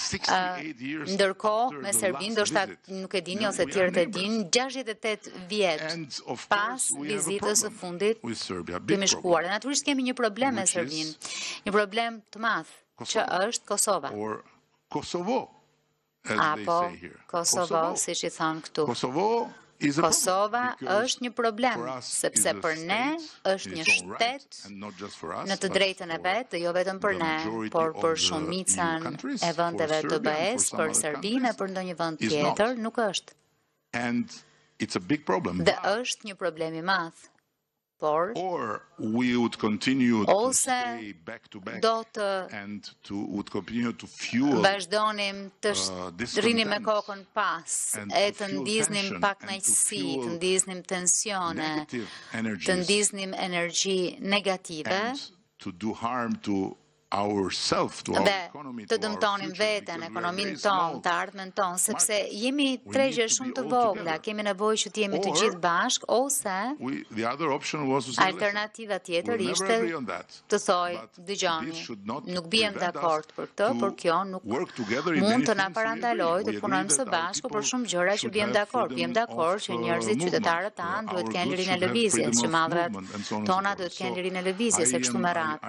Ndërkohë me Serbinë, ndoshta nuk e dini ose tjerët e dinë, 68 vjet pas vizitës së fundit kemi shkuar. Dhe natyrisht kemi një problem me Serbinë, një problem të madh, që është Kosova. Apo Kosovo, siç i thon këtu. Kosova është një problem, sepse për ne është një shtet në të drejtën e vetë, jo vetëm për ne, por për shumicën e vendeve të BE-s, për Serbinë e për ndonjë vend tjetër, nuk është. Dhe është një problem i madh. Por, ose do të vazhdonim të rrinim me kokën pas, e të ndiznim pakënaqësi, të ndiznim tensione, të ndiznim energji negative, dhe të dëmtonim veten, ekonominë tonë, të ardhmen tonë, sepse jemi tregje shumë të vogla, kemi nevojë që të jemi të gjithë bashkë, ose alternativa tjetër ishte të thoj, dëgjoni, nuk bijem dakord për këtë, por kjo nuk mund të na parandalojë të punojmë së bashku për shumë gjëra që bijem dakord. Bijem dakord që njerëzit, qytetarët tanë duhet të kenë lirinë e lëvizjes, që madhrat tona duhet të kenë lirinë e lëvizjes, e kështu me radhë.